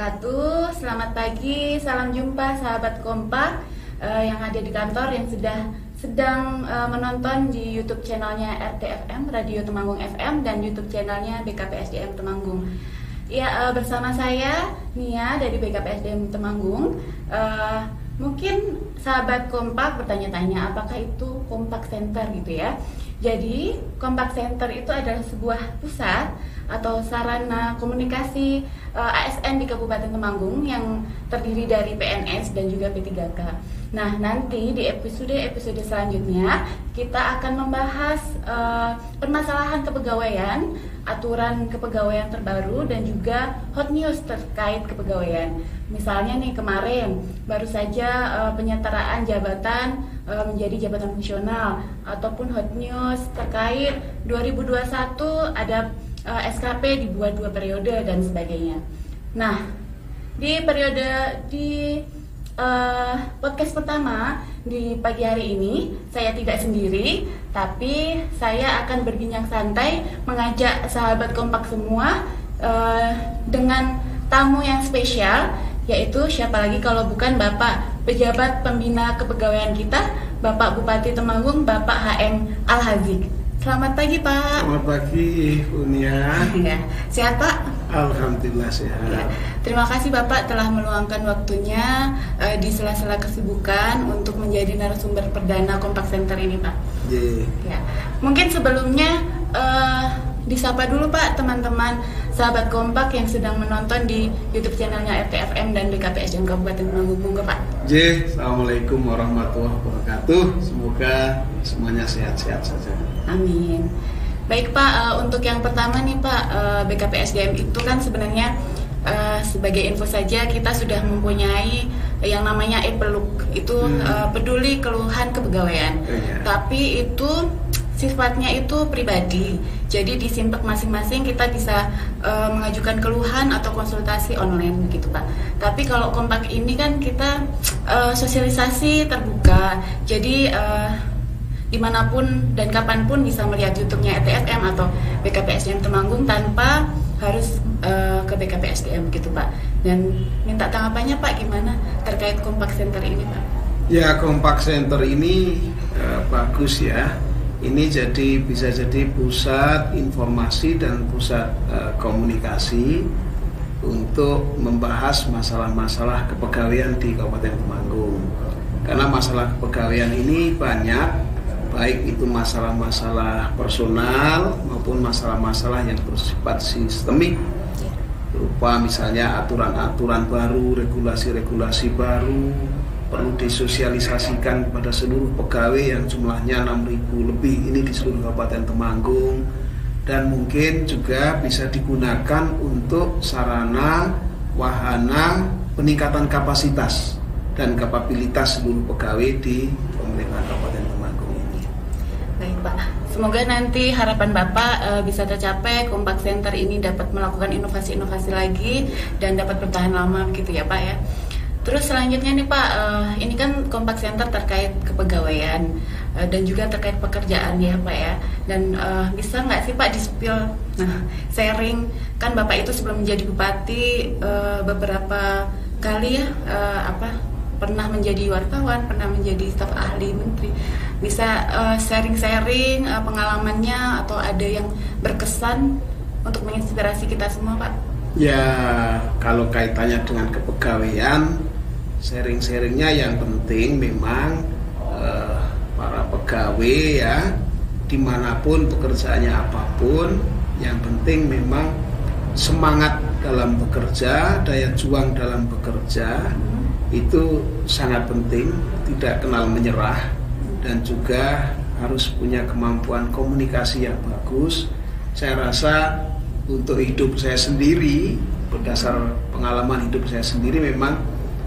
wabarakatuh. Selamat pagi, salam jumpa sahabat Kompak yang ada di kantor yang sedang menonton di YouTube channelnya RTFM, Radio Temanggung FM, dan YouTube channelnya BKPSDM Temanggung. Ya, bersama saya Nia dari BKPSDM Temanggung. Mungkin sahabat Kompak bertanya-tanya apakah itu Kompak Center gitu ya. Jadi Kompak Center itu adalah sebuah pusat atau sarana komunikasi ASN di Kabupaten Temanggung yang terdiri dari PNS dan juga P3K. Nah, nanti di episode selanjutnya kita akan membahas permasalahan kepegawaian, aturan kepegawaian terbaru, dan juga hot news terkait kepegawaian. Misalnya nih, kemarin baru saja penyetaraan jabatan menjadi jabatan fungsional, ataupun hot news terkait 2021 ada SKP dibuat 2 periode dan sebagainya. Nah, di podcast pertama di pagi hari ini saya tidak sendiri, tapi saya akan berbincang santai mengajak sahabat Kompak semua dengan tamu yang spesial, yaitu siapa lagi kalau bukan Bapak Pejabat Pembina Kepegawaian kita, Bapak Bupati Temanggung, Bapak HM Al-Hazik. Selamat pagi, Pak. Selamat pagi, Unia. Ya, sehat, Pak? Alhamdulillah sehat. Ya. Terima kasih Bapak telah meluangkan waktunya di sela-sela kesibukan untuk menjadi narasumber perdana Kompak Center ini, Pak. Ya. Mungkin sebelumnya disapa dulu Pak teman-teman sahabat Kompak yang sedang menonton di YouTube channelnya RTFM dan BKPSDM Kabupaten Temanggung, Pak. Assalamualaikum warahmatullahi wabarakatuh. Semoga semuanya sehat-sehat saja. Amin. Baik Pak, untuk yang pertama nih Pak, BKPSDM itu kan sebenarnya sebagai info saja kita sudah mempunyai yang namanya e-peluk, itu peduli keluhan kepegawaian. Tapi itu sifatnya itu pribadi, jadi di Simpek masing-masing kita bisa mengajukan keluhan atau konsultasi online gitu Pak. Tapi kalau Kompak ini kan kita sosialisasi terbuka, jadi dimanapun dan kapanpun bisa melihat YouTube-nya RTFM atau BKPSDM Temanggung tanpa harus ke BKPSDM gitu Pak. Dan minta tanggapannya Pak gimana terkait Kompak Center ini Pak? Ya, Kompak Center ini bagus ya. Ini bisa jadi pusat informasi dan pusat komunikasi untuk membahas masalah-masalah kepegawaian di Kabupaten Temanggung. Karena masalah kepegawaian ini banyak, baik itu masalah-masalah personal maupun masalah-masalah yang bersifat sistemik, berupa misalnya aturan-aturan baru, regulasi-regulasi baru perlu disosialisasikan kepada seluruh pegawai yang jumlahnya 6.000 lebih ini di seluruh Kabupaten Temanggung, dan mungkin juga bisa digunakan untuk sarana wahana peningkatan kapasitas dan kapabilitas seluruh pegawai di pemerintahan Kabupaten Temanggung ini. Baik Pak, semoga nanti harapan Bapak bisa tercapai, Kompak Center ini dapat melakukan inovasi-inovasi lagi dan dapat bertahan lama gitu ya Pak ya. Terus selanjutnya nih Pak, ini kan Kompak Center terkait kepegawaian dan juga terkait pekerjaan ya Pak ya. Dan bisa nggak sih Pak di-spill, sharing, kan Bapak itu sebelum menjadi bupati beberapa kali ya pernah menjadi wartawan, pernah menjadi staf ahli menteri. Bisa sharing-sharing pengalamannya atau ada yang berkesan untuk menginspirasi kita semua Pak? Ya, kalau kaitannya dengan kepegawaian, sharing-sharingnya yang penting memang para pegawai ya, dimanapun pekerjaannya apapun, yang penting memang semangat dalam bekerja, daya juang dalam bekerja itu sangat penting, tidak kenal menyerah, dan juga harus punya kemampuan komunikasi yang bagus. Saya rasa untuk hidup saya sendiri, berdasar pengalaman hidup saya sendiri, memang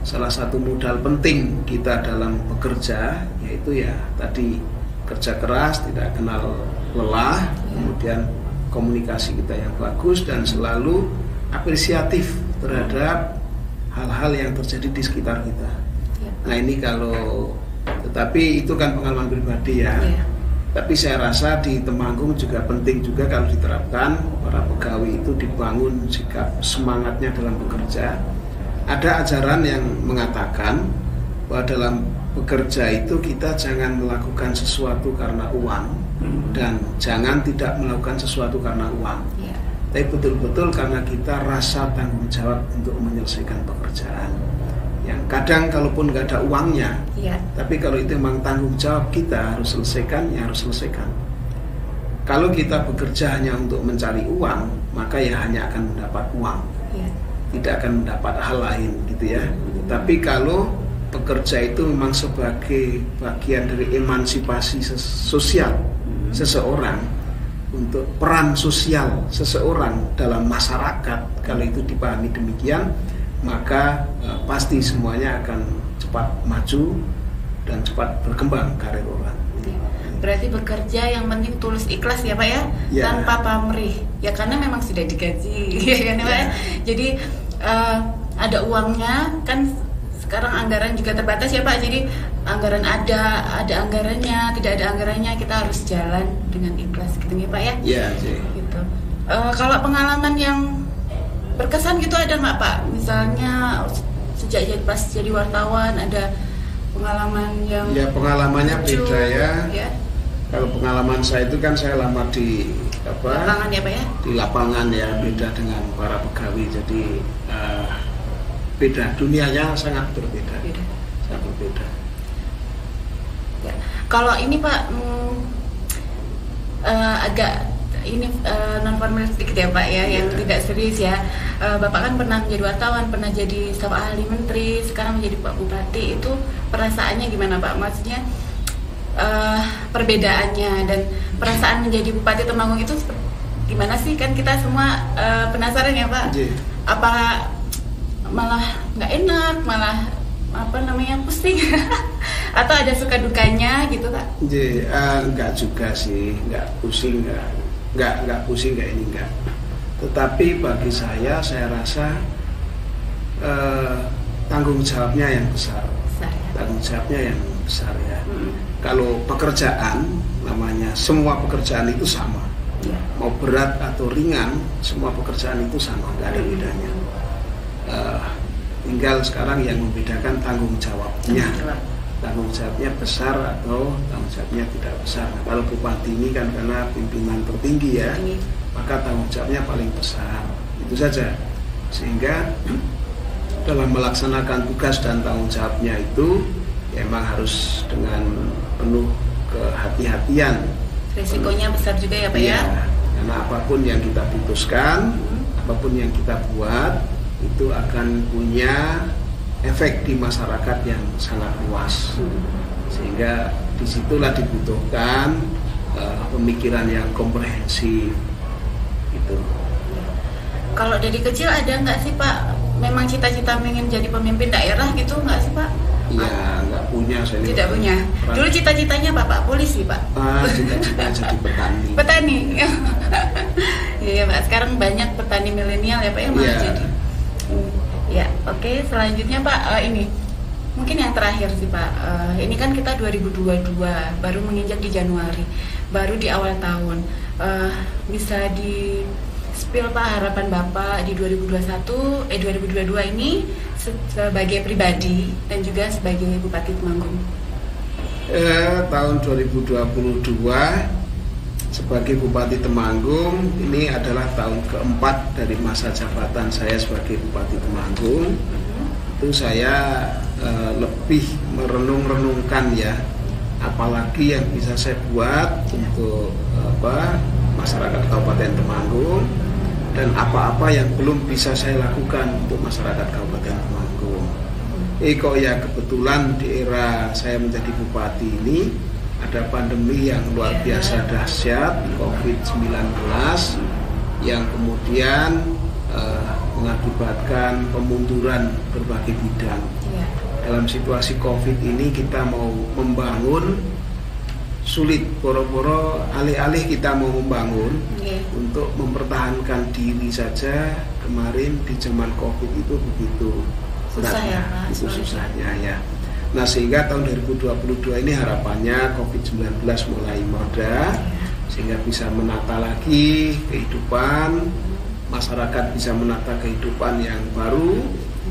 salah satu modal penting kita dalam bekerja yaitu ya tadi kerja keras, tidak kenal lelah, kemudian komunikasi kita yang bagus dan selalu apresiatif terhadap hal-hal yang terjadi di sekitar kita. Nah ini tetapi itu kan pengalaman pribadi ya. Tapi saya rasa di Temanggung juga penting juga kalau diterapkan, para pegawai itu dibangun sikap semangatnya dalam bekerja, ada ajaran yang mengatakan bahwa dalam bekerja itu kita jangan melakukan sesuatu karena uang dan jangan tidak melakukan sesuatu karena uang. Ya. Tapi betul-betul karena kita rasa tanggung jawab untuk menyelesaikan pekerjaan. Yang kadang kalaupun nggak ada uangnya, Ya. tapi kalau itu memang tanggung jawab kita harus selesaikan, ya harus selesaikan. Kalau kita bekerja hanya untuk mencari uang, maka ya hanya akan mendapat uang, Ya. tidak akan mendapat hal lain, gitu ya. Tapi kalau bekerja itu memang sebagai bagian dari emansipasi sosial seseorang, untuk peran sosial seseorang dalam masyarakat, kalau itu dipahami demikian, maka pasti semuanya akan cepat maju dan cepat berkembang karir orang. Berarti bekerja yang penting tulus ikhlas ya Pak ya, Ya. tanpa pamrih. Ya karena memang sudah digaji, ya kan Pak. Ya. Jadi ada uangnya kan. Sekarang anggaran juga terbatas ya Pak, jadi anggaran ada anggarannya, tidak ada anggarannya, kita harus jalan dengan ikhlas gitu ya Pak ya. Iya, Gitu. Kalau pengalaman yang berkesan gitu ada nggak Pak? Misalnya sejak pas jadi wartawan ada pengalaman yang ya pengalamannya lucu, beda ya. Ya. Kalau pengalaman saya itu kan saya lama di Lapangan ya Pak ya. di lapangan ya, beda dengan para pegawai, jadi beda, dunianya sangat berbeda. Beda. Sangat berbeda. Ya. Kalau ini Pak agak ini non formal sedikit ya Pak ya, yang tidak serius ya. Bapak kan pernah menjadi wartawan, pernah jadi staf ahli menteri, sekarang menjadi Pak Bupati. Itu perasaannya gimana Pak? Maksudnya perbedaannya dan perasaan menjadi Bupati Temanggung itu gimana sih? Kan kita semua penasaran ya Pak. Apa malah nggak enak, malah pusing atau ada suka dukanya gitu Pak? Enggak juga sih, enggak pusing, enggak pusing, enggak ini enggak. Tetapi bagi saya rasa tanggung jawabnya yang besar. Tanggung jawabnya yang besar ya. Kalau pekerjaan namanya, semua pekerjaan itu sama. Ya. Mau berat atau ringan, semua pekerjaan itu sama, nggak ada bedanya. Tinggal sekarang yang membedakan tanggung jawabnya. Tanggung jawabnya besar atau tanggung jawabnya tidak besar. Nah, kalau bupati ini kan karena pimpinan tertinggi ya, maka tanggung jawabnya paling besar. Itu saja. Sehingga dalam melaksanakan tugas dan tanggung jawabnya itu ya memang harus dengan penuh kehati-hatian. Risikonya besar juga ya Pak ya? Karena apapun yang kita putuskan, apapun yang kita buat, itu akan punya efek di masyarakat yang sangat luas. Sehingga disitulah dibutuhkan pemikiran yang komprehensif. Gitu. Kalau dari kecil ada nggak sih Pak, memang cita-cita ingin jadi pemimpin daerah gitu nggak sih Pak? Iya, nggak punya saya. Tidak punya. Dulu cita-citanya Pak polisi Pak. Cita-cita jadi petani. Petani. Iya Pak. Sekarang banyak petani milenial ya Pak yang malah jadi. Ya, oke. Selanjutnya Pak, ini mungkin yang terakhir sih Pak. Ini kan kita 2022 baru menginjak di Januari, baru di awal tahun. Bisa di spill Pak harapan Bapak di 2022 ini sebagai pribadi dan juga sebagai Bupati Temanggung. Tahun 2022 sebagai Bupati Temanggung ini adalah tahun keempat dari masa jabatan saya sebagai Bupati Temanggung. Itu saya lebih merenung-renungkan ya, apalagi yang bisa saya buat untuk masyarakat Kabupaten Temanggung, dan apa-apa yang belum bisa saya lakukan untuk masyarakat Kabupaten Temanggung. Kok ya kebetulan di era saya menjadi bupati ini ada pandemi yang luar biasa dahsyat, COVID-19, yang kemudian mengakibatkan pemunduran berbagai bidang. Dalam situasi COVID ini kita mau membangun sulit, boro-boro alih-alih kita mau membangun untuk mempertahankan diri saja. Kemarin di zaman COVID itu begitu susah ya Pak, itu susahnya ya. Nah, sehingga tahun 2022 ini harapannya COVID-19 mulai mereda, sehingga bisa menata lagi kehidupan masyarakat, bisa menata kehidupan yang baru,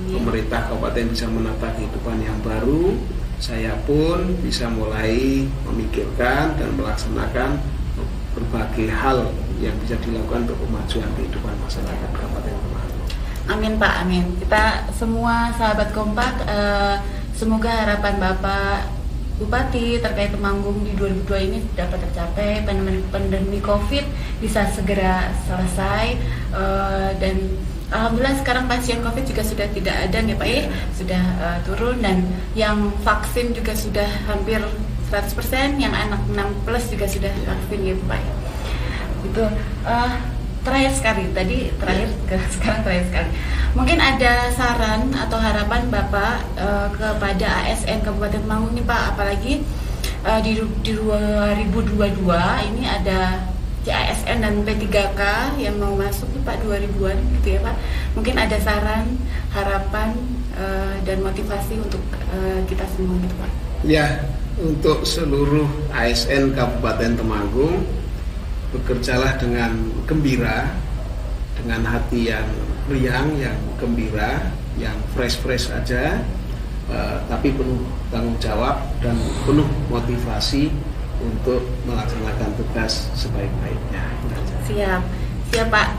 pemerintah kabupaten bisa menata kehidupan yang baru, saya pun bisa mulai memikirkan dan melaksanakan berbagai hal yang bisa dilakukan untuk kemajuan kehidupan masyarakat Kabupaten Temanggung. Amin Pak, amin. Kita semua sahabat Kompak, semoga harapan Bapak Bupati terkait Temanggung di 2002 ini dapat tercapai, pandemi COVID bisa segera selesai, dan alhamdulillah sekarang pasien COVID juga sudah tidak ada nih Pak ya, sudah turun, dan yang vaksin juga sudah hampir 100%, yang anak 6+ juga sudah vaksin gitu Pak. Itu terakhir sekali, tadi terakhir, sekarang terakhir sekali. Mungkin ada saran atau harapan Bapak kepada ASN Kabupaten Temanggung nih Pak, apalagi di 2022 ini ada ASN dan P3K yang mau masuk nih Pak 2000-an gitu ya Pak. Mungkin ada saran, harapan dan motivasi untuk kita semua gitu Pak. Ya, untuk seluruh ASN Kabupaten Temanggung, bekerjalah dengan gembira, dengan hati yang riang, yang gembira, yang fresh aja, tapi penuh tanggung jawab dan penuh motivasi untuk melaksanakan tugas sebaik-baiknya. Siap Pak.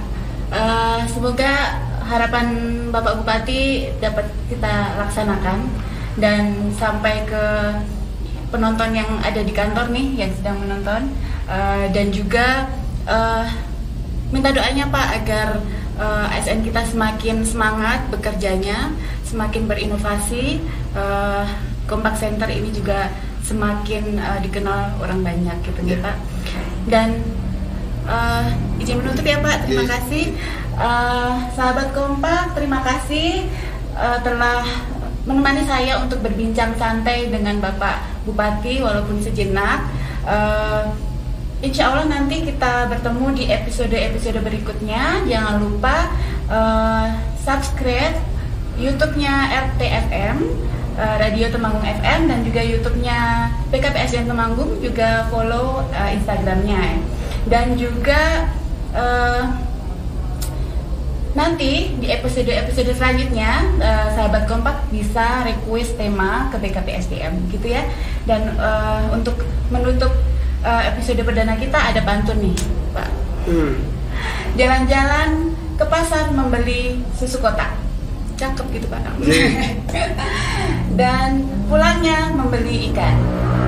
Semoga harapan Bapak Bupati dapat kita laksanakan dan sampai ke penonton yang ada di kantor nih, yang sedang menonton, dan juga minta doanya Pak agar ASN kita semakin semangat bekerjanya, semakin berinovasi, Kompak Center ini juga semakin dikenal orang banyak gitu ya Pak. Dan izin menutup ya Pak, terima kasih sahabat Kompak, terima kasih telah menemani saya untuk berbincang santai dengan Bapak Bupati walaupun sejenak. Insya Allah nanti kita bertemu di episode-episode berikutnya. Jangan lupa subscribe YouTube-nya RTFM, Radio Temanggung FM, dan juga YouTube-nya PKPSDM Temanggung, juga follow Instagram-nya. Dan juga nanti di episode selanjutnya sahabat Kompak bisa request tema ke BKPSDM gitu ya. Dan untuk menutup episode perdana kita ada pantun nih Pak. Jalan-jalan ke pasar membeli susu kotak, cakep gitu Pak. Dan pulangnya membeli ikan.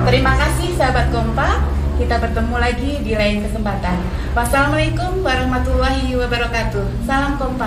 Terima kasih sahabat Kompak, kita bertemu lagi di lain kesempatan. Wassalamualaikum warahmatullahi wabarakatuh. Salam Kompak.